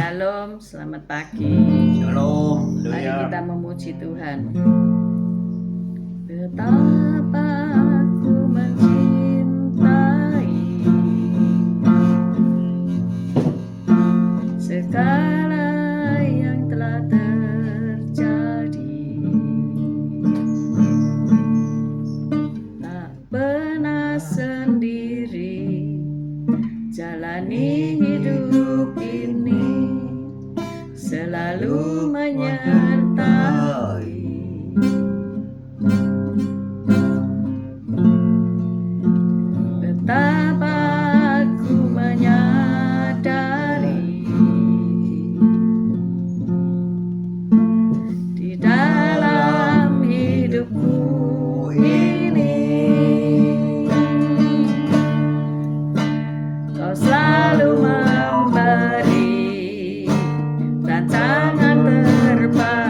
Shalom, selamat pagi. Shalom, Mari haleluya. kita memuji Tuhan. Betapa ku mencintai segala yang telah terjadi. Tak pernah sendiri jalani hidup ini, selalu menyertai. Betapa ku menyadari di dalam hidupku ini Kau selalu memberi rancangan terbaik.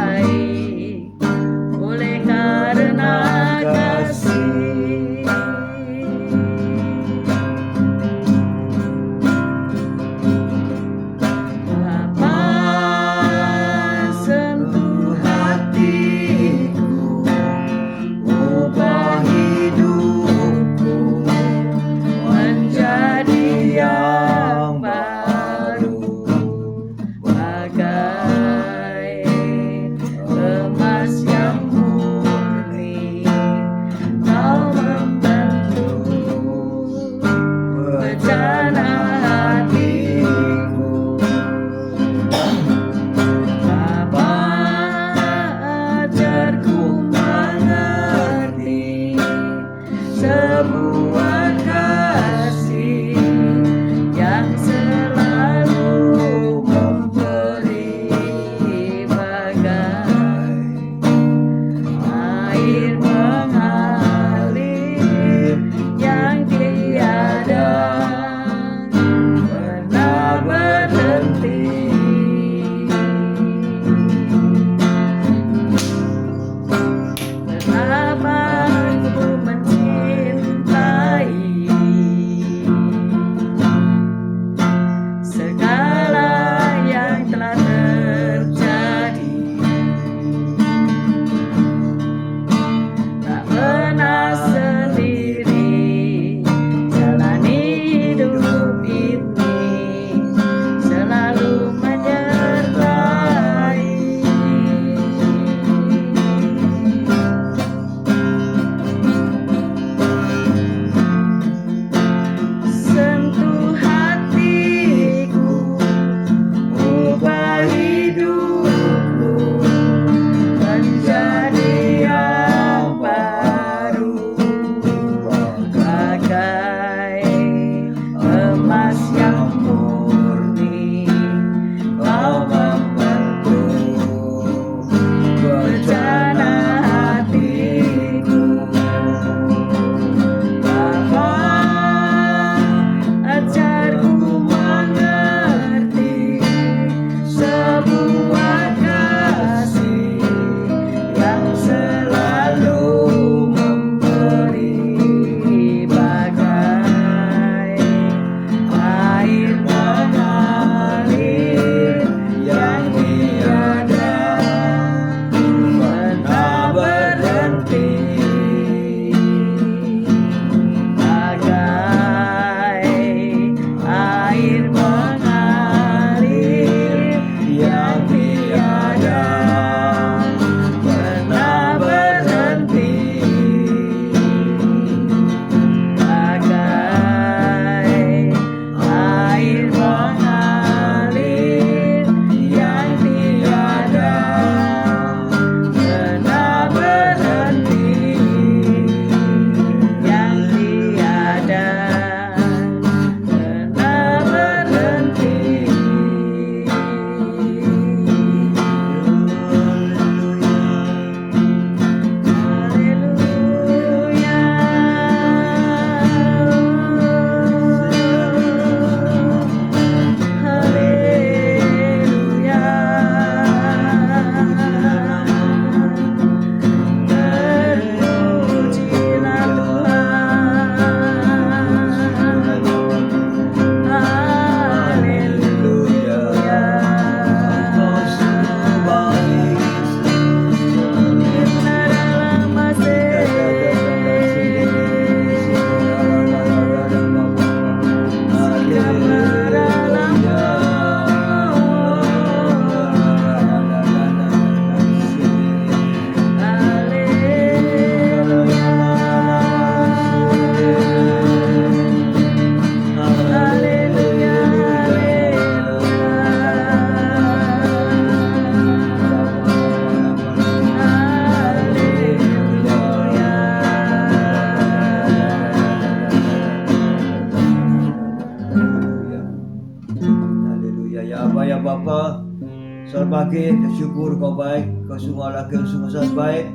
Ya Aba ya Bapa, selamat pagi, syukur Kau baik, Kau sungguh Allah, Kau sungguh sangat baik.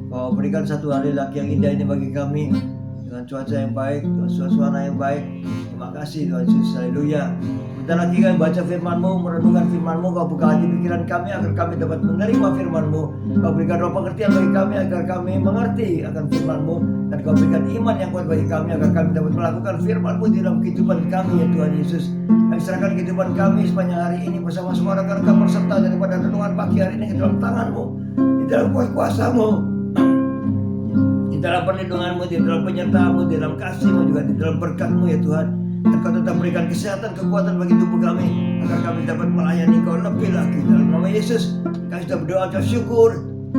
Kau berikan satu hari lagi yang indah ini bagi kami dengan cuaca yang baik, dengan suasana yang baik. Terima kasih Tuhan Yesus, haleluya. Kita lagi kami baca firman-Mu, merenungkan firman-Mu. Kau buka hati pikiran kami agar kami dapat menerima firman-Mu. Kau berikan roh pengertian bagi kami agar kami mengerti akan firman-Mu. Dan Kau berikan iman yang kuat bagi kami agar kami dapat melakukan firman-Mu di dalam kehidupan kami ya Tuhan Yesus. Kami serahkan kehidupan kami sepanjang hari ini bersama semua rekan-rekan peserta daripada renungan pagi hari ini ke dalam tangan-Mu, di dalam kuasa-Mu, di dalam perlindungan-Mu, di dalam penyertaan-Mu, di dalam kasih-Mu, juga di dalam berkat-Mu ya Tuhan. Dan Kau tetap berikan kesehatan, kekuatan bagi tubuh kami agar kami dapat melayani Kau lebih lagi. Dalam nama Yesus kami sudah berdoa dan syukur.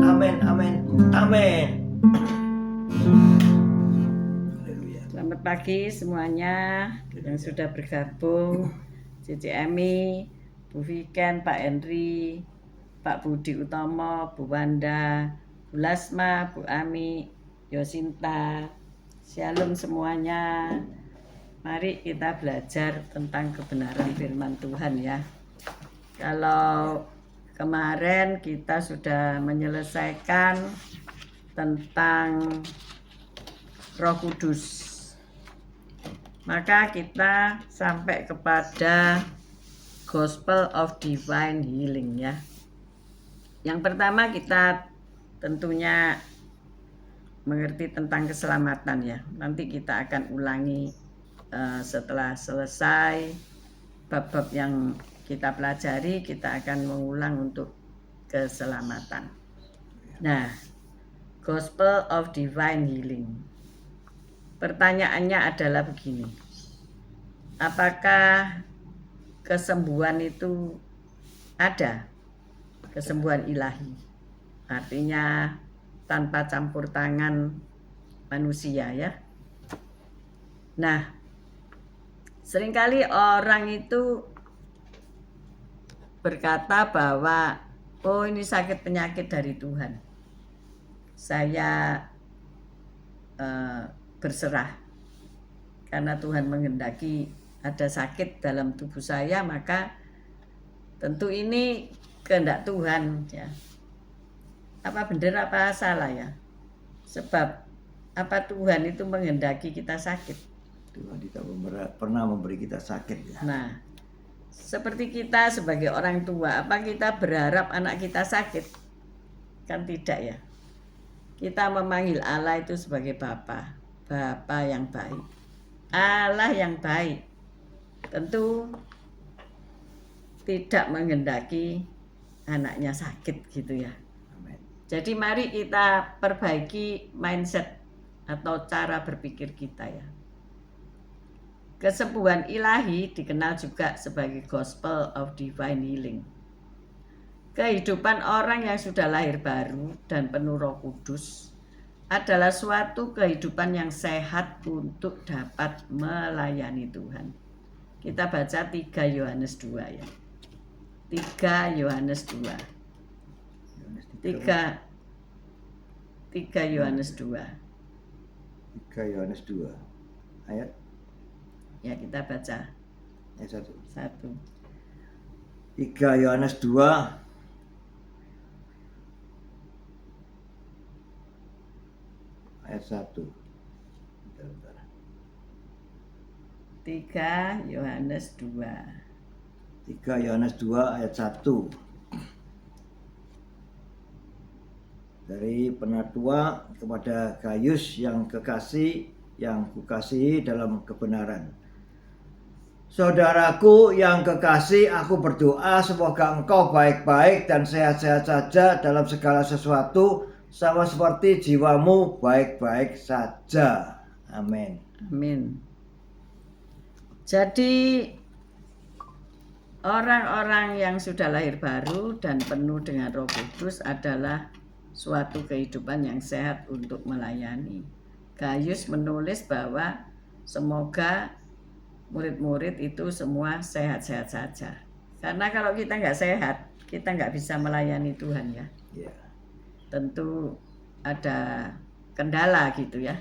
Amin, amin, amin. Selamat pagi semuanya yang sudah bergabung, Cici Emi, Bu Viken, Pak Henry, Pak Budi Utomo, Bu Wanda, Bu Lasma, Bu Ami, Yosinta. Shalom semuanya. Mari kita belajar tentang kebenaran firman Tuhan ya. Kalau kemarin kita sudah menyelesaikan tentang Roh Kudus, maka kita sampai kepada Gospel of Divine Healing ya. Yang pertama kita tentunya mengerti tentang keselamatan ya. Nanti kita akan ulangi setelah selesai bab-bab yang kita pelajari, kita akan mengulang untuk keselamatan. Nah, Gospel of Divine Healing. Pertanyaannya adalah begini. Apakah kesembuhan itu ada? Kesembuhan ilahi. Artinya tanpa campur tangan manusia ya. Nah, seringkali orang itu berkata bahwa oh ini sakit penyakit dari Tuhan. Saya berserah karena Tuhan menghendaki ada sakit dalam tubuh saya, maka tentu ini kehendak Tuhan ya. Apa benar apa salah ya? Sebab apa Tuhan itu menghendaki kita sakit? Tuhan tidak pernah memberi kita sakit ya. Nah, seperti kita sebagai orang tua, apa kita berharap anak kita sakit? Kan tidak ya. Kita memanggil Allah itu sebagai Bapa, Bapa yang baik, Allah yang baik. Tentu tidak menghendaki anaknya sakit gitu ya. Amin. Jadi mari kita perbaiki mindset atau cara berpikir kita ya. Kesembuhan ilahi dikenal juga sebagai Gospel of Divine Healing. Kehidupan orang yang sudah lahir baru dan penuh Roh Kudus adalah suatu kehidupan yang sehat untuk dapat melayani Tuhan. Kita baca 3 Yohanes 2 ya. 3 Yohanes 2. 3 Yohanes 2. 3 Yohanes 2 ayat Ya, kita baca ayat 1. 3 Yohanes 2 ayat 1. 3 Yohanes 2. 3 Yohanes 2 ayat 1. Dari penatua kepada Gayus yang kekasih, yang kukasihi dalam kebenaran. Saudaraku yang kekasih, aku berdoa semoga engkau baik-baik dan sehat-sehat saja dalam segala sesuatu, sama seperti jiwamu baik-baik saja. Amin. Amin. Jadi orang-orang yang sudah lahir baru dan penuh dengan Roh Kudus adalah suatu kehidupan yang sehat untuk melayani. Gayus menulis bahwa semoga murid-murid itu semua sehat-sehat saja. Karena kalau kita nggak sehat, kita nggak bisa melayani Tuhan ya. Yeah. Tentu ada kendala gitu ya.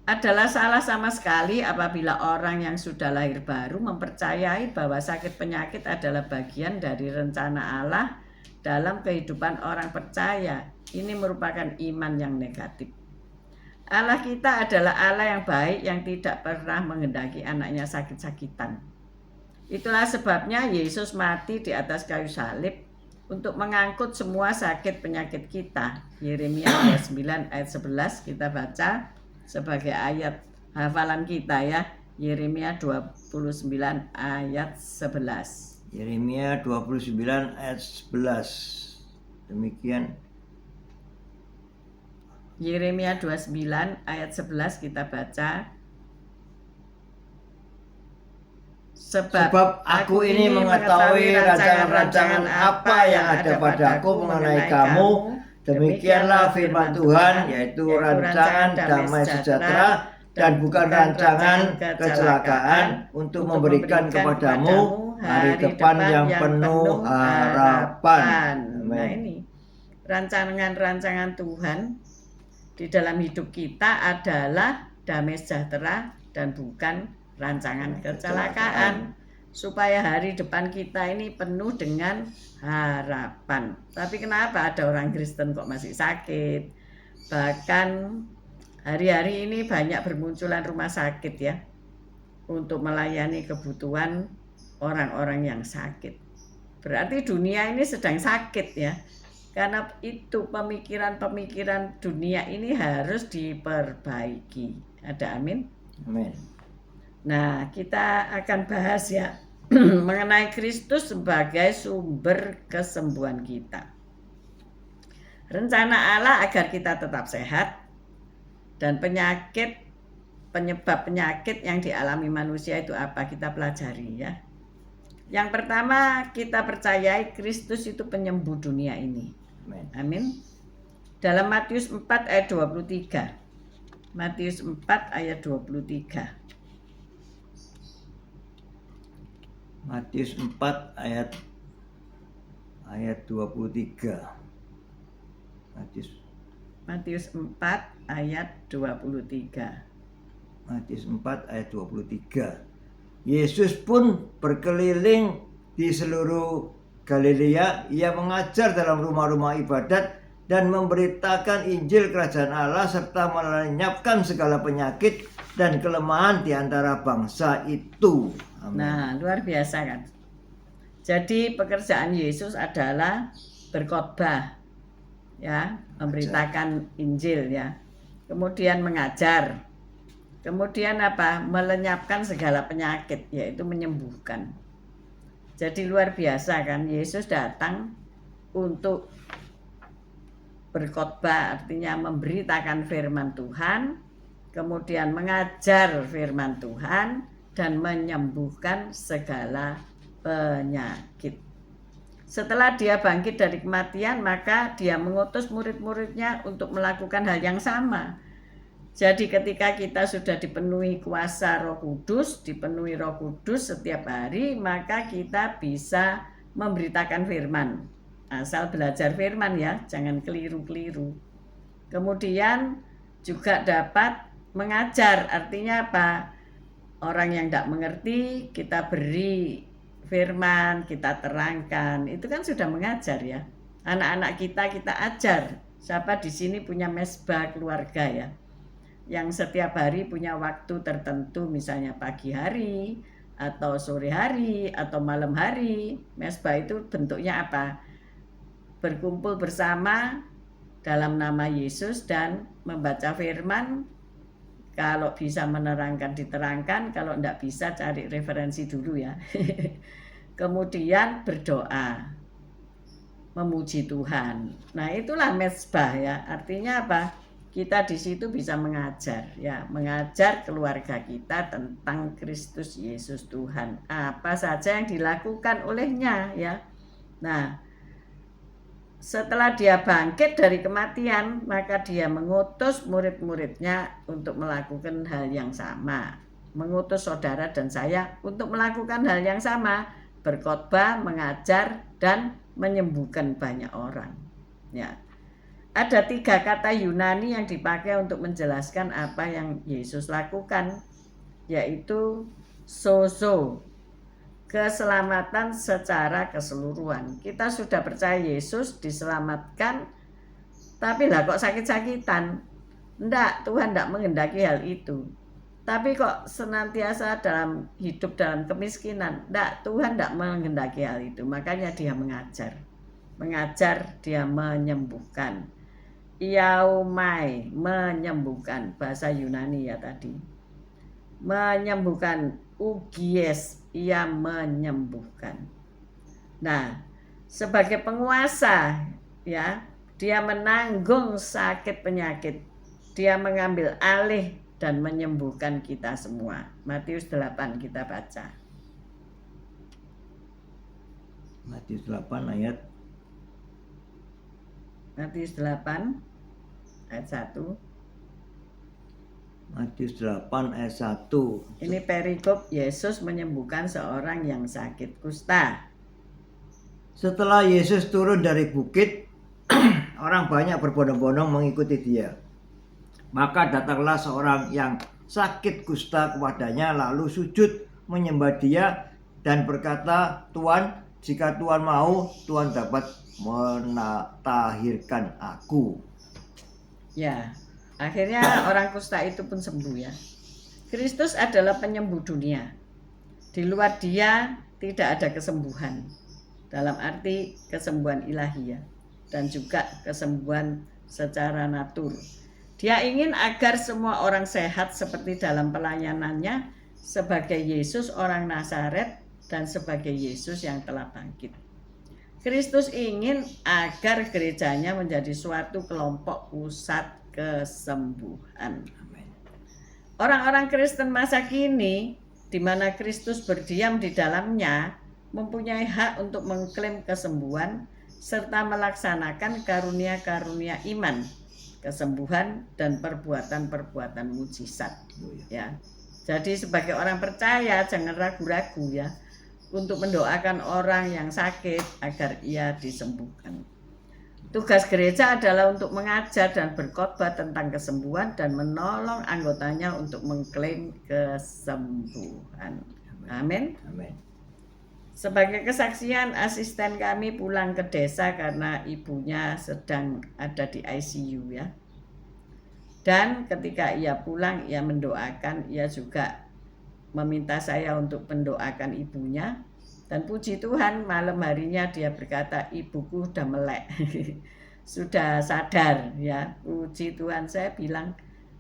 adalah salah sama sekali apabila orang yang sudah lahir baru mempercayai bahwa sakit penyakit adalah bagian dari rencana Allah dalam kehidupan orang percaya. Ini merupakan iman yang negatif. Allah kita adalah Allah yang baik yang tidak pernah menghendaki anaknya sakit-sakitan. Itulah sebabnya Yesus mati di atas kayu salib untuk mengangkut semua sakit penyakit kita. Yeremia 29 ayat 11 kita baca sebagai ayat hafalan kita ya. Yeremia 29 ayat 11. Yeremia 29 ayat 11. Demikian. Yeremia 29 ayat 11 kita baca. Sebab aku ini mengetahui rancangan-rancangan apa yang ada padaku mengenai kamu. Demikianlah firman Tuhan, yaitu rancangan damai sejahtera dan bukan rancangan kecelakaan, untuk memberikan kepadamu hari depan yang penuh harapan. Nah ini rancangan-rancangan Tuhan di dalam hidup kita adalah damai sejahtera dan bukan rancangan kecelakaan, supaya hari depan kita ini penuh dengan harapan. Tapi kenapa ada orang Kristen kok masih sakit? Bahkan hari-hari ini banyak bermunculan rumah sakit ya, untuk melayani kebutuhan orang-orang yang sakit. Berarti dunia ini sedang sakit ya. Karena itu pemikiran-pemikiran dunia ini harus diperbaiki. Ada amin? Amin. Nah, kita akan bahas ya mengenai Kristus sebagai sumber kesembuhan kita. Rencana Allah agar kita tetap sehat dan penyebab penyakit yang dialami manusia itu apa, kita pelajari ya. Yang pertama, kita percayai Kristus itu penyembuh dunia ini. Amin. Dalam Matius 4 ayat 23. Matius 4 ayat 23. Matius 4 ayat 23. Matius 4 ayat 23. Matius 4 ayat 23. Yesus pun berkeliling di seluruh Galilea. Ia mengajar dalam rumah-rumah ibadat dan memberitakan Injil Kerajaan Allah serta melenyapkan segala penyakit dan kelemahan di antara bangsa itu. Amin. Nah, luar biasa kan. Jadi pekerjaan Yesus adalah berkhotbah ya, memberitakan Injil ya. Kemudian mengajar. Kemudian apa? Melenyapkan segala penyakit, yaitu menyembuhkan. Jadi luar biasa kan, Yesus datang untuk berkhotbah, artinya memberitakan firman Tuhan, kemudian mengajar firman Tuhan dan menyembuhkan segala penyakit. Setelah dia bangkit dari kematian, maka dia mengutus murid-muridnya untuk melakukan hal yang sama. Jadi ketika kita sudah dipenuhi kuasa Roh Kudus, dipenuhi Roh Kudus setiap hari, maka kita bisa memberitakan firman. Asal belajar firman ya, jangan keliru-keliru. Kemudian juga dapat mengajar, artinya apa? Orang yang tidak mengerti, kita beri firman, kita terangkan. Itu kan sudah mengajar ya. Anak-anak kita ajar. Siapa di sini punya mesbah keluarga ya, yang setiap hari punya waktu tertentu, misalnya pagi hari atau sore hari atau malam hari. Mesbah itu bentuknya apa? Berkumpul bersama dalam nama Yesus dan membaca firman. Kalau bisa menerangkan diterangkan, kalau tidak bisa cari referensi dulu ya. Kemudian berdoa, memuji Tuhan. Nah, itulah mesbah ya. Artinya apa? Kita di situ bisa mengajar ya, mengajar keluarga kita tentang Kristus Yesus Tuhan. Apa saja yang dilakukan olehnya ya. Nah, setelah dia bangkit dari kematian, maka dia mengutus murid-muridnya untuk melakukan hal yang sama. Mengutus saudara dan saya untuk melakukan hal yang sama, berkhotbah, mengajar dan menyembuhkan banyak orang. Ya. ada 3 kata Yunani yang dipakai untuk menjelaskan apa yang Yesus lakukan, yaitu sozo, keselamatan secara keseluruhan. Kita sudah percaya Yesus diselamatkan, tapi lah kok sakit-sakitan? Enggak, Tuhan enggak menghendaki hal itu. Tapi kok senantiasa hidup dalam kemiskinan? Enggak, Tuhan enggak menghendaki hal itu. Makanya dia mengajar. Mengajar, dia menyembuhkan. Iaumai, menyembuhkan, bahasa Yunani ya tadi. Menyembuhkan, ugies, ia menyembuhkan. Nah, sebagai penguasa ya, dia menanggung sakit penyakit. Dia mengambil alih dan menyembuhkan kita semua. Matius 8 kita baca. Matius 8 ayat Matius 8 ayat 1. Matius 8 ayat 1. Ini perikop Yesus menyembuhkan seorang yang sakit kusta. Setelah Yesus turun dari bukit, orang banyak berbondong-bondong mengikuti dia. Maka datanglah seorang yang sakit kusta kepadanya, lalu sujud menyembah dia dan berkata, "Tuan, jika Tuan mau, Tuan dapat mentahirkan aku." Ya, akhirnya orang kusta itu pun sembuh ya. Kristus adalah penyembuh dunia. Di luar dia tidak ada kesembuhan. Dalam arti kesembuhan ilahiyah dan juga kesembuhan secara natur. Dia ingin agar semua orang sehat seperti dalam pelayanannya sebagai Yesus orang Nazaret dan sebagai Yesus yang telah bangkit. Kristus ingin agar gerejanya menjadi suatu kelompok pusat kesembuhan. Orang-orang Kristen masa kini, di mana Kristus berdiam di dalamnya, mempunyai hak untuk mengklaim kesembuhan serta melaksanakan karunia-karunia iman, kesembuhan dan perbuatan-perbuatan mujizat. Ya. Jadi sebagai orang percaya jangan ragu-ragu ya untuk mendoakan orang yang sakit agar ia disembuhkan. Tugas gereja adalah untuk mengajar dan berkhotbah tentang kesembuhan dan menolong anggotanya untuk mengklaim kesembuhan. Amin. Amin. Sebagai kesaksian, asisten kami pulang ke desa karena ibunya sedang ada di ICU ya. Dan ketika ia pulang, ia mendoakan, ia juga meminta saya untuk mendoakan ibunya. Dan puji Tuhan, malam harinya dia berkata, "Ibuku udah melek." Sudah sadar ya. Puji Tuhan, saya bilang,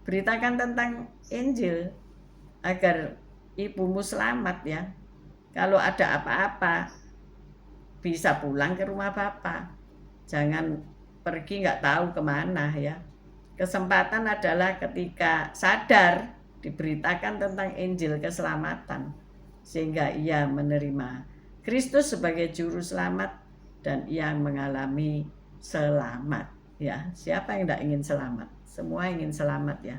beritakan tentang Injil agar ibumu selamat ya. Kalau ada apa-apa bisa pulang ke rumah Bapak. Jangan pergi nggak tahu kemana ya. Kesempatan adalah ketika sadar diberitakan tentang Injil keselamatan. Sehingga ia menerima Kristus sebagai juru selamat dan ia mengalami selamat. Ya, siapa yang tidak ingin selamat? Semua ingin selamat ya.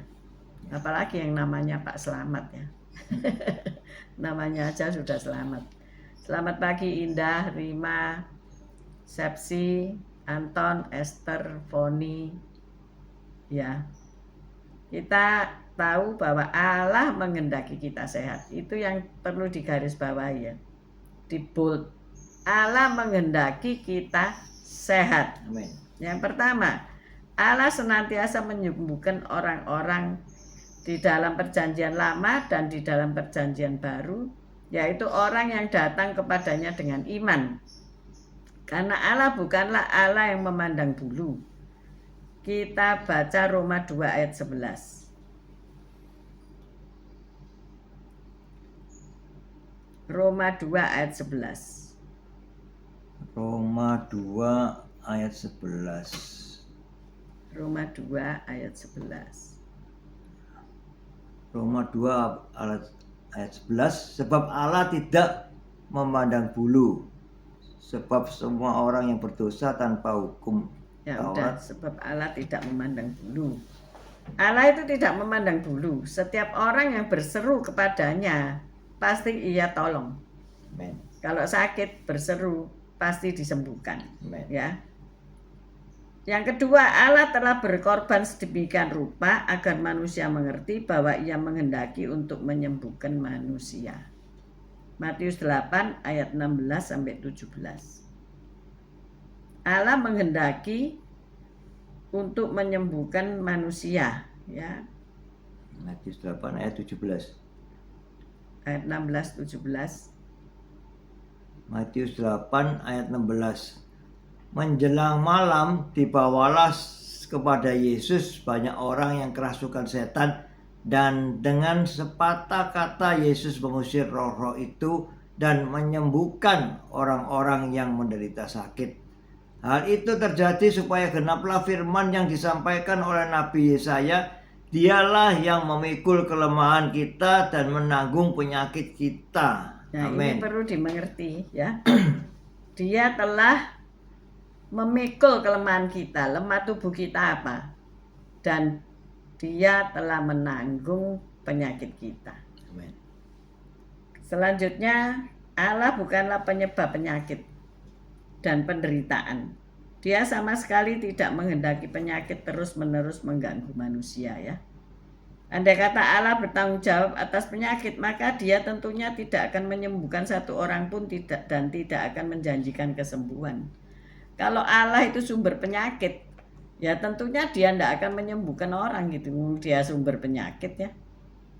Apalagi yang namanya Pak Selamat ya. Namanya aja sudah selamat. Selamat pagi Indah, Rima, Sepsi, Anton, Esther, Foni. Ya. Kita tahu bahwa Allah menghendaki kita sehat. Itu yang perlu digarisbawahi ya. Di bold. Allah menghendaki kita sehat. Amin. Yang pertama, Allah senantiasa menyembuhkan orang-orang di dalam perjanjian lama dan di dalam perjanjian baru, yaitu orang yang datang kepadanya dengan iman. Karena Allah bukanlah Allah yang memandang bulu. Kita baca Roma 2 ayat 11. Roma 2 ayat 11. Roma 2 ayat 11. Roma 2 ayat 11. Roma 2 ayat 11. Sebab Allah tidak memandang bulu, sebab semua orang yang berdosa tanpa hukum Ya Taurat. udah, sebab Allah tidak memandang bulu. Allah itu tidak memandang bulu. Setiap orang yang berseru kepadanya pasti ia tolong. Amen. Kalau sakit berseru pasti disembuhkan. Amen. Ya. Yang kedua, Allah telah berkorban sedemikian rupa agar manusia mengerti bahwa Ia menghendaki untuk menyembuhkan manusia. Matius 8 ayat 16 sampai 17. Allah menghendaki untuk menyembuhkan manusia, ya. Matius 8 ayat 17. Ayat 16 17. Matius 8 ayat 16. Menjelang malam dibawalah kepada Yesus banyak orang yang kerasukan setan, dan dengan sepatah kata Yesus mengusir roh-roh itu dan menyembuhkan orang-orang yang menderita sakit. Hal itu terjadi supaya genaplah firman yang disampaikan oleh Nabi Yesaya, Dialah yang memikul kelemahan kita dan menanggung penyakit kita. Nah, Amin. ini perlu dimengerti, ya. Dia telah memikul kelemahan kita. Lemah tubuh kita apa? Dan Dia telah menanggung penyakit kita. Amin. Selanjutnya, Allah bukanlah penyebab penyakit dan penderitaan. Dia sama sekali tidak menghendaki penyakit terus-menerus mengganggu manusia, ya. Andai kata Allah bertanggung jawab atas penyakit, maka Dia tentunya tidak akan menyembuhkan satu orang pun dan tidak akan menjanjikan kesembuhan. Kalau Allah itu sumber penyakit, ya tentunya Dia tidak akan menyembuhkan orang gitu. Dia sumber penyakit, ya.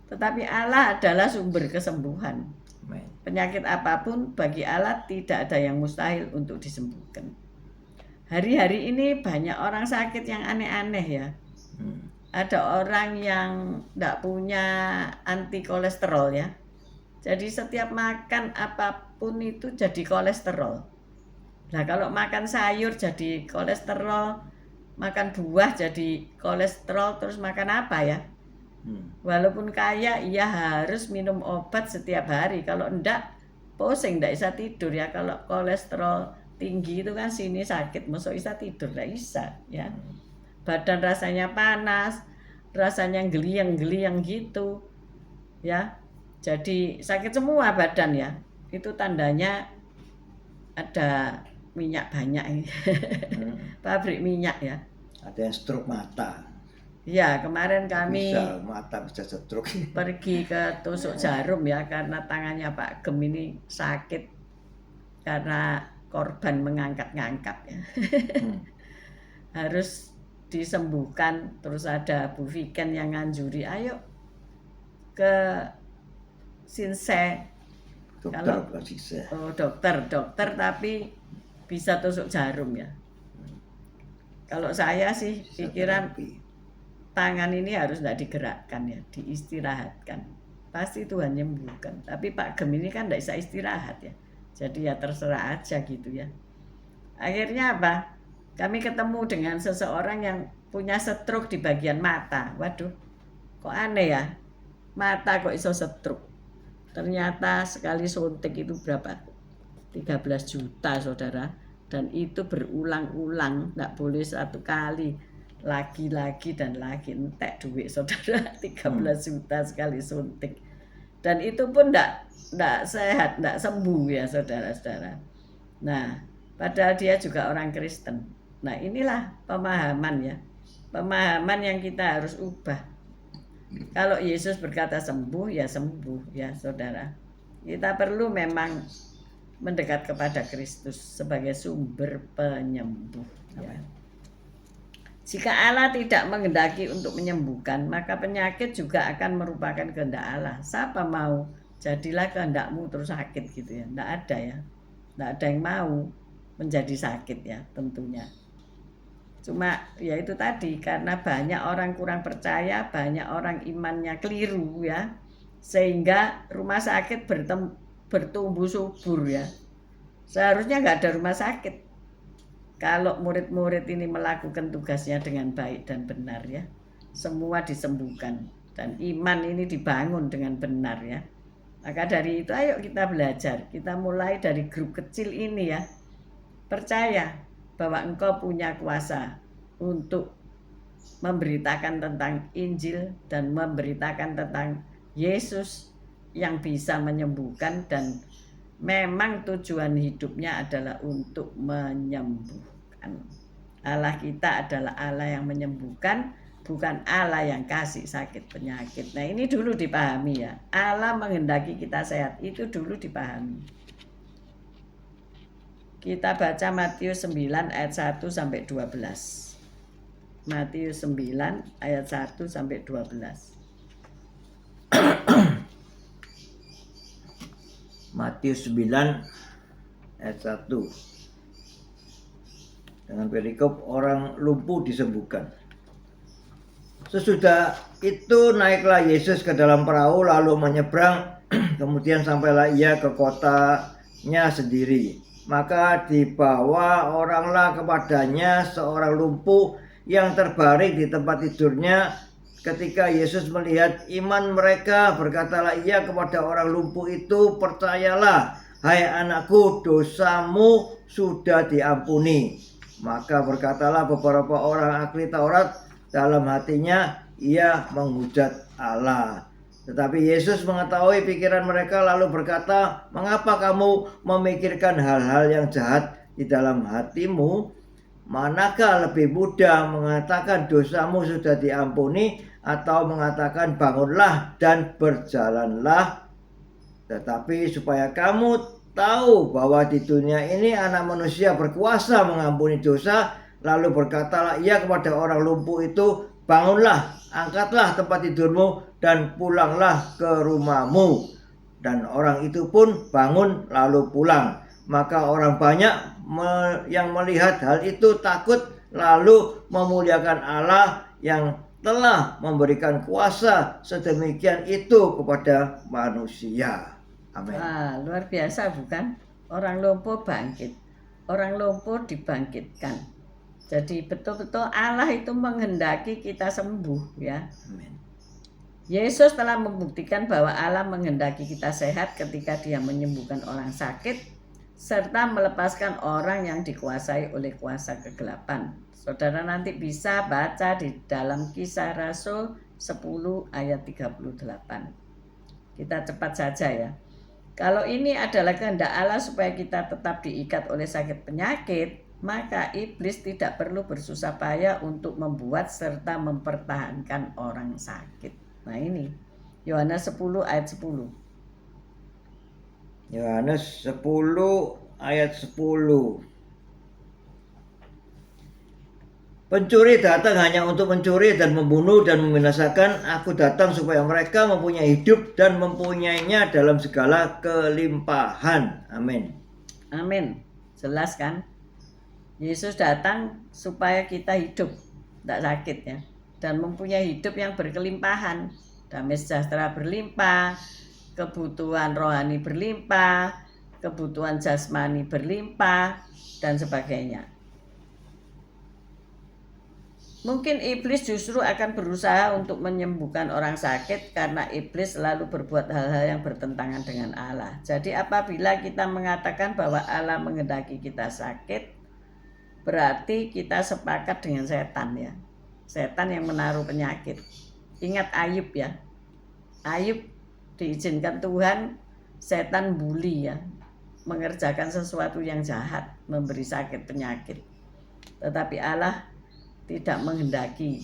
Tetapi Allah adalah sumber kesembuhan. Amin. Penyakit apapun bagi Allah tidak ada yang mustahil untuk disembuhkan. Hari-hari ini banyak orang sakit yang aneh-aneh, ya. Ada orang yang tidak punya anti kolesterol, ya. Jadi setiap makan apapun itu jadi kolesterol. Nah, kalau makan sayur jadi kolesterol, makan buah jadi kolesterol, terus makan apa, ya? Walaupun kaya, ia harus minum obat setiap hari. Kalau enggak, pusing, enggak bisa tidur, ya. Kalau kolesterol tinggi itu kan sini sakit, masuk bisa tidur, enggak bisa, ya. Badan rasanya panas, rasanya geliang-geliang gitu, ya. Jadi sakit semua badan, ya. Itu tandanya ada minyak banyak. Pabrik minyak, ya. Ada yang stroke mata. Ya, kemarin kami Mata bisa stroke. pergi ke tusuk jarum, ya, karena tangannya Pak Gem ini sakit karena korban mengangkat-ngangkat, ya. Harus disembuhkan. Terus ada Bu Viken yang nganjuri, ayo ke Sinse. Dokter bukan siksa. Oh, dokter tapi bisa tusuk jarum, ya. Kalau saya sih pikiran tangan ini harus tidak digerakkan, ya, diistirahatkan. Pasti Tuhan nyembuhkan. Tapi Pak Gem ini kan tidak bisa istirahat, ya. Jadi ya terserah aja gitu, ya. Akhirnya apa? Kami ketemu dengan seseorang yang punya stroke di bagian mata. Waduh, kok aneh, ya. Mata kok iso stroke. Ternyata sekali suntik itu berapa? 13 juta, saudara. Dan itu berulang-ulang, tidak boleh satu kali. Lagi-lagi dan lagi, entek duit, saudara. 13 juta sekali suntik. Dan itu pun tidak sehat, tidak sembuh, ya, saudara-saudara. Nah, padahal dia juga orang Kristen. Nah, inilah pemahaman, ya. Pemahaman yang kita harus ubah. Kalau Yesus berkata sembuh, ya sembuh, ya, saudara. Kita perlu memang mendekat kepada Kristus sebagai sumber penyembuh, ya. Jika Allah tidak menghendaki untuk menyembuhkan, maka penyakit juga akan merupakan kehendak Allah. Siapa mau jadilah kehendakmu terus sakit gitu, ya. Tidak ada, ya. Tidak ada yang mau menjadi sakit, ya, tentunya. Cuma ya itu tadi, karena banyak orang kurang percaya, banyak orang imannya keliru, ya. Sehingga rumah sakit bertumbuh subur, ya. Seharusnya nggak ada rumah sakit kalau murid-murid ini melakukan tugasnya dengan baik dan benar, ya. Semua disembuhkan dan iman ini dibangun dengan benar, ya. Maka dari itu ayo kita belajar. Kita mulai dari grup kecil ini, ya. Percaya bahwa engkau punya kuasa untuk memberitakan tentang Injil dan memberitakan tentang Yesus yang bisa menyembuhkan, dan memang tujuan hidupnya adalah untuk menyembuhkan. Allah kita adalah Allah yang menyembuhkan, bukan Allah yang kasih sakit penyakit. Nah, ini dulu dipahami ya. Allah menghendaki kita sehat, itu dulu dipahami. Kita baca Matius 9 ayat 1 sampai 12. Matius 9 ayat 1 sampai 12. Matius 9 ayat 1. Dengan perikop orang lumpuh disembuhkan. Sesudah itu naiklah Yesus ke dalam perahu lalu menyeberang. Kemudian sampailah ia ke kotanya sendiri. Maka dibawa oranglah kepadanya seorang lumpuh yang terbaring di tempat tidurnya. Ketika Yesus melihat iman mereka, berkatalah ia kepada orang lumpuh itu, "Percayalah, hai anakku, dosamu sudah diampuni." Maka berkatalah beberapa orang ahli Taurat dalam hatinya, ia menghujat Allah. Tetapi Yesus mengetahui pikiran mereka lalu berkata, "Mengapa kamu memikirkan hal-hal yang jahat di dalam hatimu? Manakah lebih mudah mengatakan dosamu sudah diampuni atau mengatakan bangunlah dan berjalanlah? Tetapi supaya kamu tahu bahwa di dunia ini anak manusia berkuasa mengampuni dosa." Lalu berkatalah ia kepada orang lumpuh itu, "Bangunlah, angkatlah tempat tidurmu dan pulanglah ke rumahmu." Dan orang itu pun bangun lalu pulang. Maka orang banyak yang melihat hal itu takut lalu memuliakan Allah yang telah memberikan kuasa sedemikian itu kepada manusia. Amin. Luar biasa bukan? Orang lumpuh bangkit. Orang lumpuh dibangkitkan. Jadi betul-betul Allah itu menghendaki kita sembuh ya. Amin. Yesus telah membuktikan bahwa Allah menghendaki kita sehat ketika Dia menyembuhkan orang sakit serta melepaskan orang yang dikuasai oleh kuasa kegelapan. Saudara nanti bisa baca di dalam Kisah Rasul 10 ayat 38. Kita cepat saja ya. Kalau ini adalah kehendak Allah supaya kita tetap diikat oleh sakit penyakit, maka iblis tidak perlu bersusah payah untuk membuat serta mempertahankan orang sakit. Nah ini Yohanes 10 ayat 10. Yohanes 10 ayat 10. Pencuri datang hanya untuk mencuri dan membunuh dan membinasakan. Aku datang supaya mereka mempunyai hidup dan mempunyainya dalam segala kelimpahan. Amin. Amin. Jelas kan? Yesus datang supaya kita hidup, tidak sakit ya. Dan mempunyai hidup yang berkelimpahan. Damai sejahtera berlimpah, kebutuhan rohani berlimpah, kebutuhan jasmani berlimpah, dan sebagainya. Mungkin iblis justru akan berusaha untuk menyembuhkan orang sakit karena iblis selalu berbuat hal-hal yang bertentangan dengan Allah. Jadi apabila kita mengatakan bahwa Allah menghendaki kita sakit, berarti kita sepakat dengan setan ya. Setan yang menaruh penyakit. Ingat Ayub ya. Ayub diizinkan Tuhan, setan bully ya. Mengerjakan sesuatu yang jahat, memberi sakit penyakit. Tetapi Allah tidak menghendaki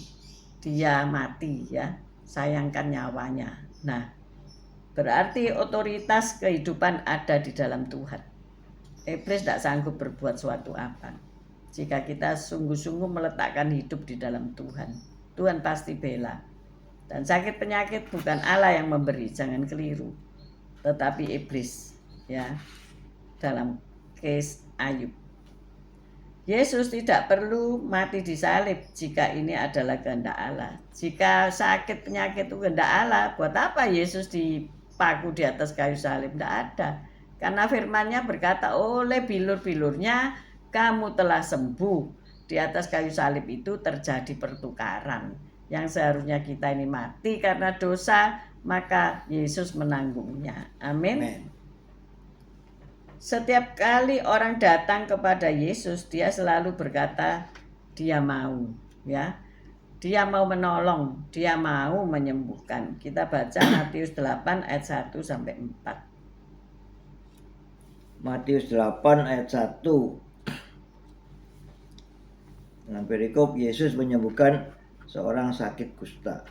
dia mati ya, sayangkan nyawanya. Nah, berarti otoritas kehidupan ada di dalam Tuhan. Iblis tidak sanggup berbuat suatu apa. Jika kita sungguh-sungguh meletakkan hidup di dalam Tuhan, Tuhan pasti bela. Dan sakit penyakit bukan Allah yang memberi, jangan keliru, tetapi iblis ya, dalam case Ayub. Yesus tidak perlu mati di salib jika ini adalah kehendak Allah. Jika sakit penyakit itu kehendak Allah, buat apa Yesus dipaku di atas kayu salib? Tidak ada. Karena firman-Nya berkata, oleh bilur-bilurnya kamu telah sembuh. Di atas kayu salib itu terjadi pertukaran. Yang seharusnya kita ini mati karena dosa, maka Yesus menanggungnya. Amin. Amin. Setiap kali orang datang kepada Yesus, dia selalu berkata, dia mau, ya. Dia mau menolong, dia mau menyembuhkan. Kita baca Matius 8 ayat 1 sampai 4. Matius 8 ayat 1. Dengan perikop Yesus menyembuhkan seorang sakit kusta.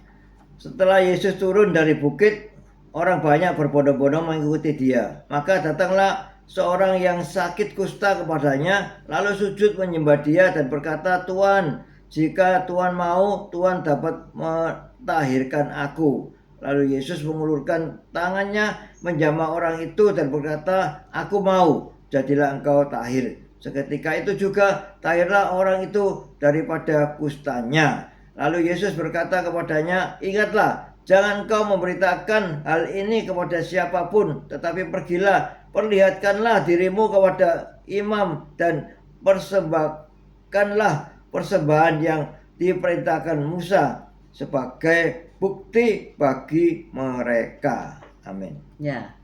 Setelah Yesus turun dari bukit, orang banyak berbondong-bondong mengikuti dia. Maka datanglah seorang yang sakit kusta kepadanya, lalu sujud menyembah dia dan berkata, "Tuan, jika Tuan mau, Tuan dapat mentahirkan aku." Lalu Yesus mengulurkan tangannya menjamah orang itu dan berkata, "Aku mau, jadilah engkau tahir." Seketika itu juga tahirlah orang itu daripada kustanya. Lalu Yesus berkata kepadanya, "Ingatlah, jangan kau memberitakan hal ini kepada siapapun, tetapi pergilah, perlihatkanlah dirimu kepada imam dan persembahkanlah persembahan yang diperintahkan Musa sebagai bukti bagi mereka." Amin. Ya,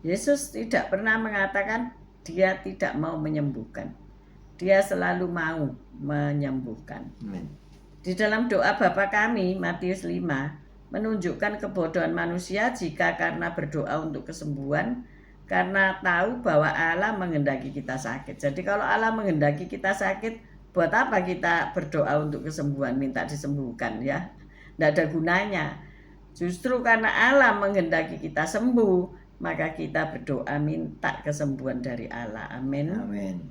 Yesus tidak pernah mengatakan dia tidak mau menyembuhkan. Dia selalu mau menyembuhkan. Amin. Di dalam doa Bapa kami, Matius 5, menunjukkan kebodohan manusia jika karena berdoa untuk kesembuhan, karena tahu bahwa Allah menghendaki kita sakit. Jadi kalau Allah menghendaki kita sakit, buat apa kita berdoa untuk kesembuhan, minta disembuhkan ya? Tidak ada gunanya. Justru karena Allah menghendaki kita sembuh, maka kita berdoa minta kesembuhan dari Allah. Amin. Amin.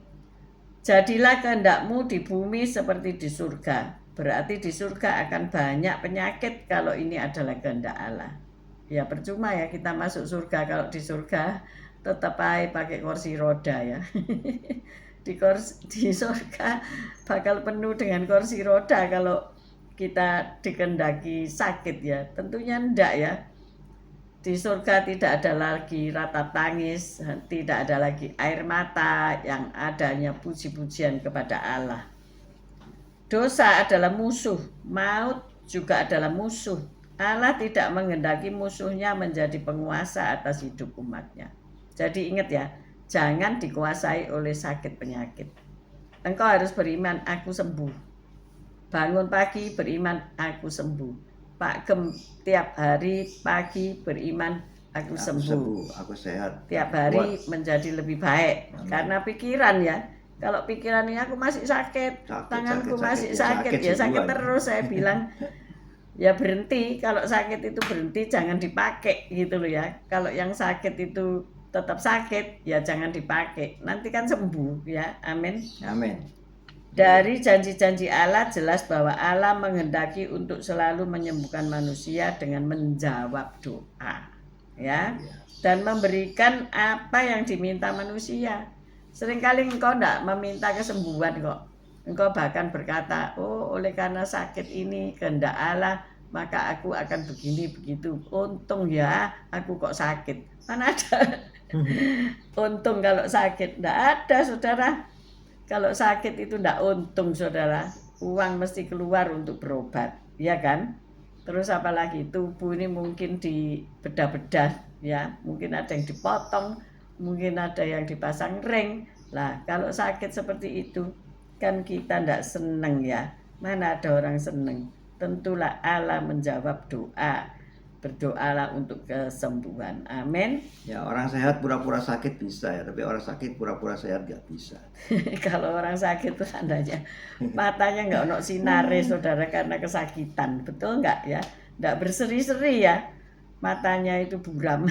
Jadilah kehendakmu di bumi seperti di surga. Berarti di surga akan banyak penyakit kalau ini adalah kehendak Allah. Ya percuma ya kita masuk surga kalau di surga tetap aja pakai kursi roda ya. Di surga bakal penuh dengan kursi roda kalau kita dikehendaki sakit ya. Tentunya enggak ya. Di surga tidak ada lagi ratap tangis, tidak ada lagi air mata, yang adanya puji-pujian kepada Allah. Dosa adalah musuh, maut juga adalah musuh. Allah tidak menghendaki musuhnya menjadi penguasa atas hidup umatnya. Jadi ingat ya, jangan dikuasai oleh sakit penyakit. Engkau harus beriman, aku sembuh. Bangun pagi beriman, aku sembuh. Pak Gem tiap hari pagi beriman, aku sembuh. Aku sehat. Tiap hari menjadi lebih baik. Amin. Karena pikiran ya. Kalau pikiran ini aku masih sakit, tanganku masih sakit, ya sakit terus saya bilang. Ya berhenti, kalau sakit itu berhenti, jangan dipakai gitu loh ya. Kalau yang sakit itu tetap sakit, ya jangan dipakai. Nanti kan sembuh ya. Amin. Amin. Dari janji-janji Allah jelas bahwa Allah menghendaki untuk selalu menyembuhkan manusia dengan menjawab doa, ya, dan memberikan apa yang diminta manusia. Seringkali engkau tidak meminta kesembuhan kok. Engkau bahkan berkata, "Oh, oleh karena sakit ini kehendak Allah, maka aku akan begini begitu. Untung ya, aku kok sakit." Mana ada untung kalau sakit? Tidak ada, saudara. Kalau sakit itu tidak untung, saudara. Uang mesti keluar untuk berobat, ya kan? Terus apalagi tubuh ini mungkin dibedah-bedah, ya. Mungkin ada yang dipotong, mungkin ada yang dipasang ring. Lah, kalau sakit seperti itu, kan kita tidak seneng ya. Mana ada orang seneng? Tentulah Allah menjawab doa. Berdoalah untuk kesembuhan. Amin. Ya, orang sehat pura-pura sakit bisa ya, tapi orang sakit pura-pura sehat nggak bisa. Kalau orang sakit tuh tandanya matanya nggak ono sinare, saudara, karena kesakitan. Betul nggak ya? Nggak berseri-seri ya. Matanya itu buram.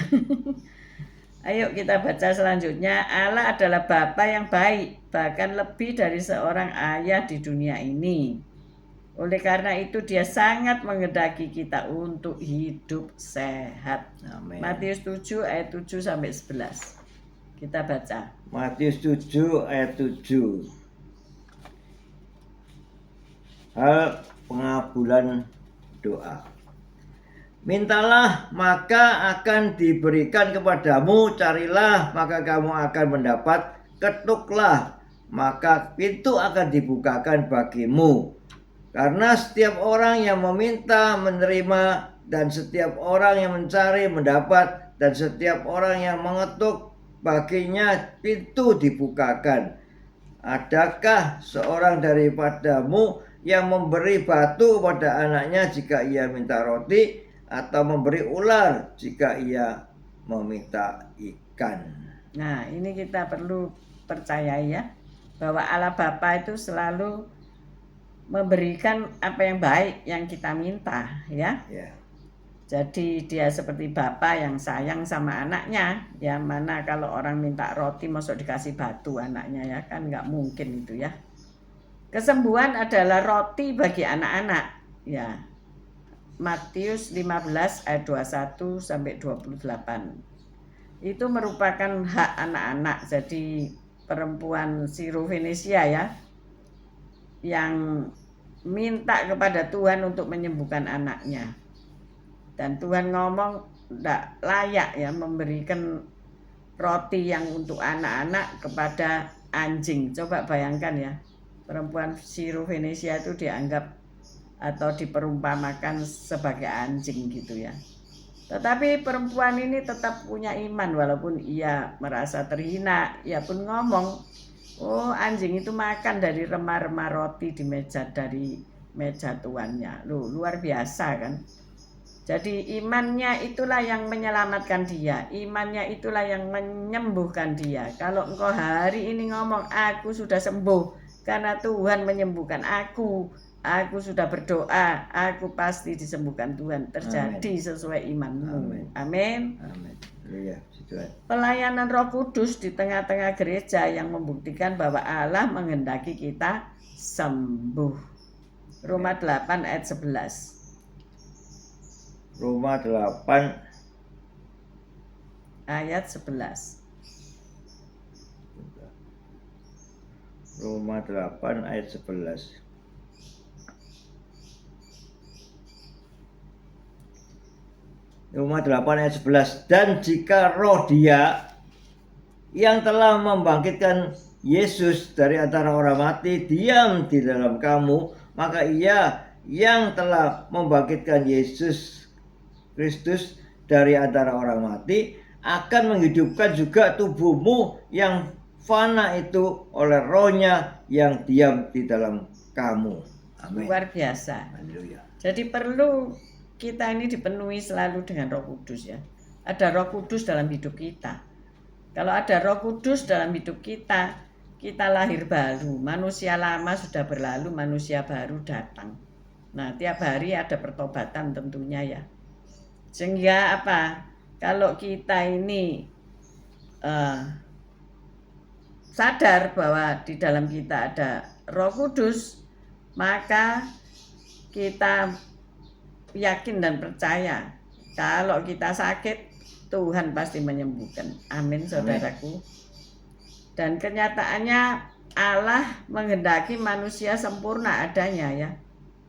Ayo kita baca selanjutnya. Allah adalah Bapa yang baik, bahkan lebih dari seorang ayah di dunia ini. Oleh karena itu dia sangat menghendaki kita untuk hidup sehat. Amin. Matius 7 ayat 7 sampai 11. Kita baca. Matius 7 ayat 7. Hal pengabulan doa. Mintalah maka akan diberikan kepadamu, carilah maka kamu akan mendapat, ketuklah maka pintu akan dibukakan bagimu. Karena setiap orang yang meminta menerima, dan setiap orang yang mencari mendapat, dan setiap orang yang mengetuk baginya pintu dibukakan. Adakah seorang daripadamu yang memberi batu kepada anaknya jika ia minta roti, atau memberi ular jika ia meminta ikan? Nah, ini kita perlu percaya ya, bahwa Allah Bapa itu selalu memberikan apa yang baik yang kita minta ya. Ya. Jadi dia seperti bapak yang sayang sama anaknya. Ya mana kalau orang minta roti masuk dikasih batu anaknya ya, kan nggak mungkin itu ya. Kesembuhan adalah roti bagi anak-anak ya. Matius 15 ayat 21 sampai 28. Itu merupakan hak anak-anak. Jadi perempuan Sirofenisia ya yang minta kepada Tuhan untuk menyembuhkan anaknya. Dan Tuhan ngomong tidak layak ya memberikan roti yang untuk anak-anak kepada anjing. Coba bayangkan ya, perempuan Sirofenisia itu dianggap atau diperumpamakan sebagai anjing gitu ya. Tetapi perempuan ini tetap punya iman walaupun ia merasa terhina. Ia pun ngomong, oh anjing itu makan dari remah-remah roti di meja dari meja tuannya. Loh, luar biasa kan. Jadi imannya itulah yang menyelamatkan dia. Imannya itulah yang menyembuhkan dia. Kalau engkau hari ini ngomong, aku sudah sembuh karena Tuhan menyembuhkan aku. Aku sudah berdoa, aku pasti disembuhkan Tuhan. Terjadi sesuai imanmu. Amin. Amin. Haleluya. Tuhan. Pelayanan Roh Kudus di tengah-tengah gereja yang membuktikan bahwa Allah menghendaki kita sembuh. Roma 8 ayat 11. Roma 8 ayat 11. Roma 8 ayat 11. Roma 8 ayat 11. Dan jika roh Dia yang telah membangkitkan Yesus dari antara orang mati diam di dalam kamu, maka Ia yang telah membangkitkan Yesus Kristus dari antara orang mati akan menghidupkan juga tubuhmu yang fana itu oleh rohnya yang diam di dalam kamu. Amin. Luar biasa. Haleluya. Jadi perlu kita ini dipenuhi selalu dengan Roh Kudus ya. Ada Roh Kudus dalam hidup kita. Kalau ada Roh Kudus dalam hidup kita, kita lahir baru. Manusia lama sudah berlalu, manusia baru datang. Nah, tiap hari ada pertobatan tentunya ya. Sehingga apa? Kalau kita ini sadar bahwa di dalam kita ada Roh Kudus, maka kita yakin dan percaya kalau kita sakit, Tuhan pasti menyembuhkan. Amin, saudaraku. Dan kenyataannya Allah menghendaki manusia sempurna adanya ya.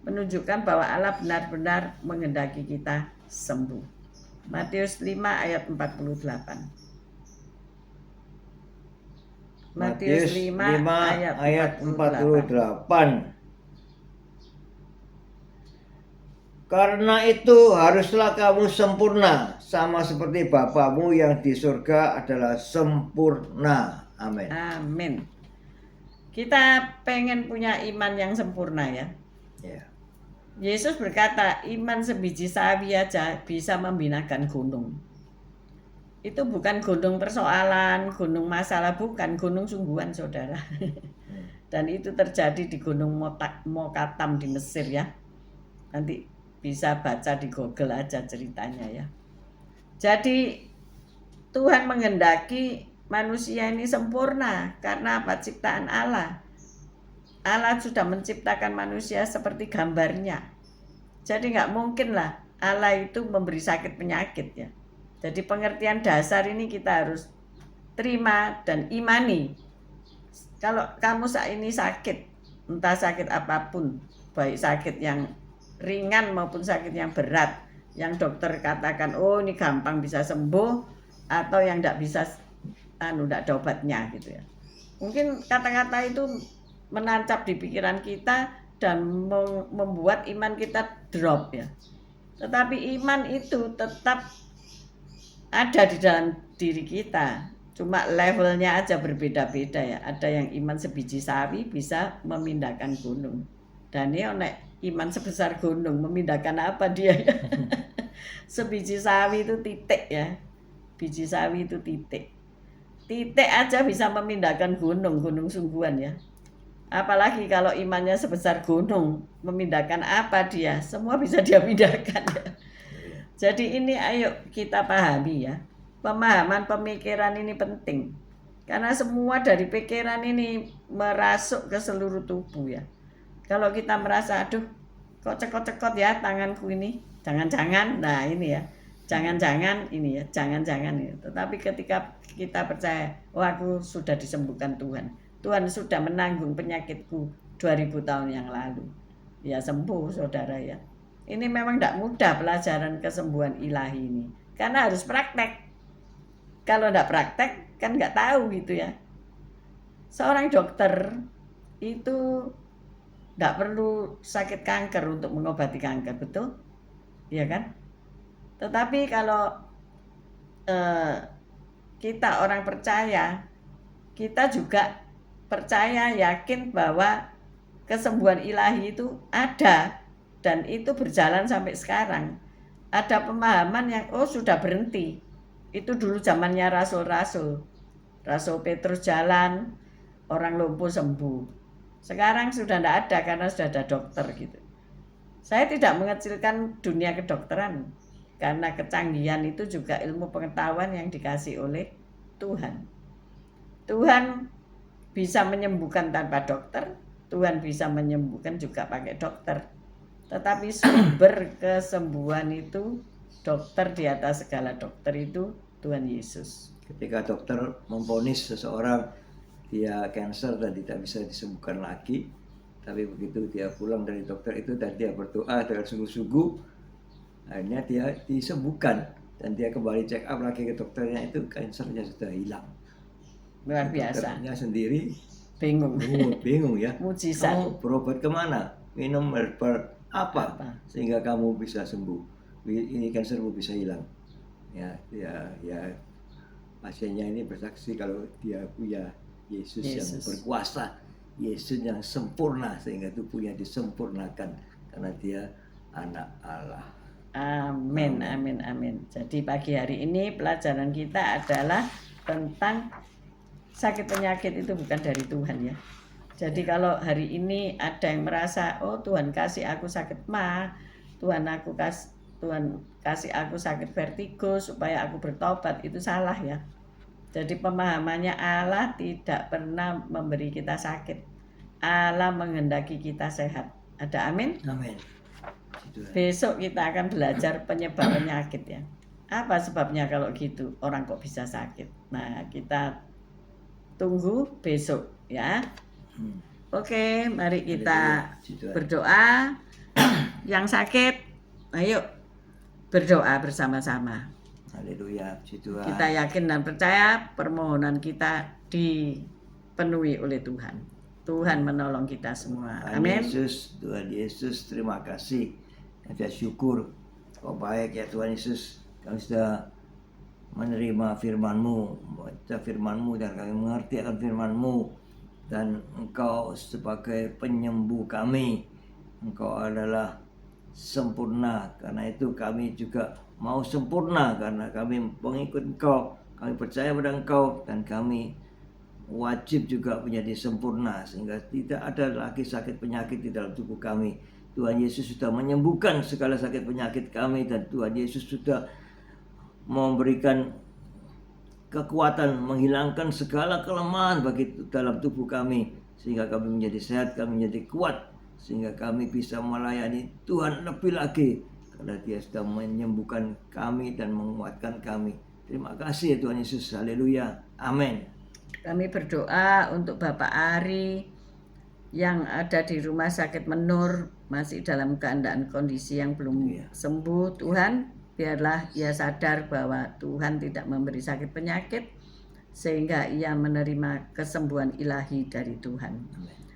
Menunjukkan bahwa Allah benar-benar menghendaki kita sembuh. Matius 5 ayat 48. Matius 5 ayat 48. Karena itu haruslah kamu sempurna, sama seperti Bapamu yang di surga adalah sempurna. Amin. Amin. Kita pengen punya iman yang sempurna ya. Ya. Yesus berkata, iman sebiji sawi aja bisa membinakan gunung. Itu bukan gunung persoalan, gunung masalah, bukan gunung sungguhan, saudara. Dan itu terjadi di Gunung Mokatam di Mesir ya. Nanti bisa baca di Google aja ceritanya ya. Jadi Tuhan menghendaki manusia ini sempurna karena apa? Ciptaan Allah. Allah sudah menciptakan manusia seperti gambarnya. Jadi nggak mungkin lah Allah itu memberi sakit penyakit ya. Jadi pengertian dasar ini kita harus terima dan imani. Kalau kamu saat ini sakit, entah sakit apapun, baik sakit yang ringan maupun sakit yang berat, yang dokter katakan oh ini gampang bisa sembuh, atau yang tidak bisa, tidak ada obatnya gitu ya. Mungkin kata-kata itu menancap di pikiran kita dan membuat iman kita drop ya. Tetapi iman itu tetap ada di dalam diri kita, cuma levelnya aja berbeda-beda ya. Ada yang iman sebiji sawi bisa memindahkan gunung, dan ini iman sebesar gunung memindahkan apa dia ya? Sebiji sawi itu titik ya. Biji sawi itu titik. Titik aja bisa memindahkan gunung sungguhan ya. Apalagi kalau imannya sebesar gunung, memindahkan apa dia? Semua bisa dia pindahkan ya. Jadi ini ayo kita pahami ya. Pemahaman pemikiran ini penting. Karena semua dari pikiran ini merasuk ke seluruh tubuh ya. Kalau kita merasa aduh kok cekot-cekot ya tanganku ini, jangan-jangan, nah ini ya, jangan-jangan ini ya, jangan-jangan ya. Tetapi ketika kita percaya, oh aku sudah disembuhkan Tuhan, Tuhan sudah menanggung penyakitku 2000 tahun yang lalu, ya sembuh saudara ya. Ini memang tidak mudah pelajaran kesembuhan ilahi ini, karena harus praktek. Kalau tidak praktek kan nggak tahu gitu ya. Seorang dokter itu tidak perlu sakit kanker untuk mengobati kanker, betul? Iya kan? Tetapi kalau kita orang percaya, kita juga percaya, yakin bahwa kesembuhan ilahi itu ada dan itu berjalan sampai sekarang. Ada pemahaman yang sudah berhenti. Itu dulu zamannya rasul-rasul. Rasul Petrus jalan, orang lumpuh sembuh. Sekarang sudah tidak ada karena sudah ada dokter gitu. Saya tidak mengecilkan dunia kedokteran karena kecanggihan itu juga ilmu pengetahuan yang dikasih oleh Tuhan. Tuhan bisa menyembuhkan tanpa dokter, Tuhan bisa menyembuhkan juga pakai dokter. Tetapi sumber kesembuhan itu dokter di atas segala dokter itu Tuhan Yesus. Ketika dokter memvonis seseorang dia cancer dan tidak bisa disembuhkan lagi, tapi begitu dia pulang dari dokter itu dan dia berdoa dengan sungguh-sungguh, akhirnya dia disembuhkan dan dia kembali check up lagi ke dokternya, itu kansernya sudah hilang. Luar biasa. Dokternya sendiri bingung ya. Mujizat. Kamu berobat kemana? Minum herbal apa sehingga kamu bisa sembuh? Ini kansermu bisa hilang. Ya pasiennya ini bersaksi kalau dia punya Yesus yang berkuasa, Yesus yang sempurna sehingga tubuhnya disempurnakan karena dia anak Allah. Amin, amin, amin. Jadi pagi hari ini pelajaran kita adalah tentang sakit penyakit itu bukan dari Tuhan ya. Jadi kalau hari ini ada yang merasa, oh Tuhan kasih aku sakit mah, Tuhan kasih aku sakit vertigo supaya aku bertobat, itu salah ya. Jadi pemahamannya Allah tidak pernah memberi kita sakit. Allah menghendaki kita sehat. Ada amin? Amin. Besok kita akan belajar penyebab penyakit ya. Apa sebabnya kalau gitu orang kok bisa sakit? Nah kita tunggu besok ya. Oke, mari kita berdoa. Yang sakit, ayo berdoa bersama-sama. Haleluya, Tuhan. Kita yakin dan percaya permohonan kita dipenuhi oleh Tuhan. Tuhan menolong kita semua. Amin. Tuhan Yesus, terima kasih. Kita syukur Kau baik ya Tuhan Yesus. Kami sudah menerima firman-Mu, membaca firman-Mu dan kami mengerti akan firman-Mu. Dan Engkau sebagai penyembuh kami. Engkau adalah sempurna, karena itu kami juga mau sempurna karena kami pengikut Engkau, kami percaya pada Engkau dan kami wajib juga menjadi sempurna sehingga tidak ada lagi sakit penyakit di dalam tubuh kami. Tuhan Yesus sudah menyembuhkan segala sakit penyakit kami dan Tuhan Yesus sudah memberikan kekuatan menghilangkan segala kelemahan bagi dalam tubuh kami sehingga kami menjadi sehat, kami menjadi kuat sehingga kami bisa melayani Tuhan lebih lagi karena Dia sudah menyembuhkan kami dan menguatkan kami. Terima kasih ya Tuhan Yesus. Haleluya. Amin. Kami berdoa untuk Bapak Ari yang ada di rumah sakit Menur, masih dalam keadaan kondisi yang belum sembuh. Tuhan, biarlah ia sadar bahwa Tuhan tidak memberi sakit penyakit sehingga ia menerima kesembuhan ilahi dari Tuhan.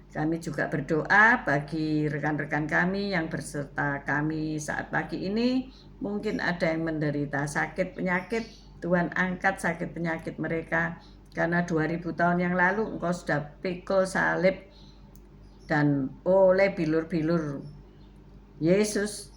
Kami juga berdoa bagi rekan-rekan kami yang berserta kami saat pagi ini. Mungkin ada yang menderita sakit penyakit. Tuhan angkat sakit penyakit mereka. Karena 2000 tahun yang lalu Engkau sudah pikul salib. Dan oleh bilur-bilur Yesus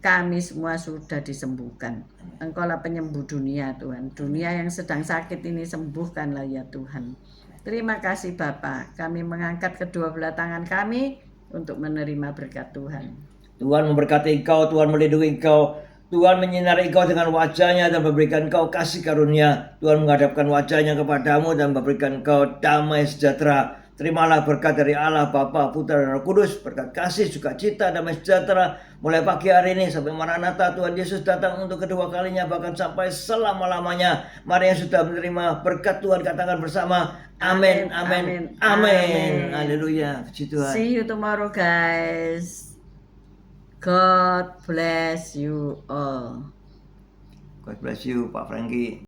kami semua sudah disembuhkan. Engkaulah penyembuh dunia Tuhan. Dunia yang sedang sakit ini sembuhkanlah ya Tuhan. Terima kasih Bapa, kami mengangkat kedua belah tangan kami untuk menerima berkat Tuhan. Tuhan memberkati engkau, Tuhan melindungi engkau, Tuhan menyinari engkau dengan wajahnya dan memberikan engkau kasih karunia. Tuhan menghadapkan wajahnya kepadamu dan memberikan engkau damai sejahtera. Terimalah berkat dari Allah, Bapa, Putra, dan Roh Kudus, berkat kasih, sukacita, damai sejahtera, mulai pagi hari ini sampai Maranatha Tuhan Yesus datang untuk kedua kalinya, bahkan sampai selama-lamanya. Mari yang sudah menerima berkat Tuhan katakan bersama, amin, amin, amin. Haleluya, puji Tuhan. See you tomorrow guys. God bless you all. God bless you, Pak Franky.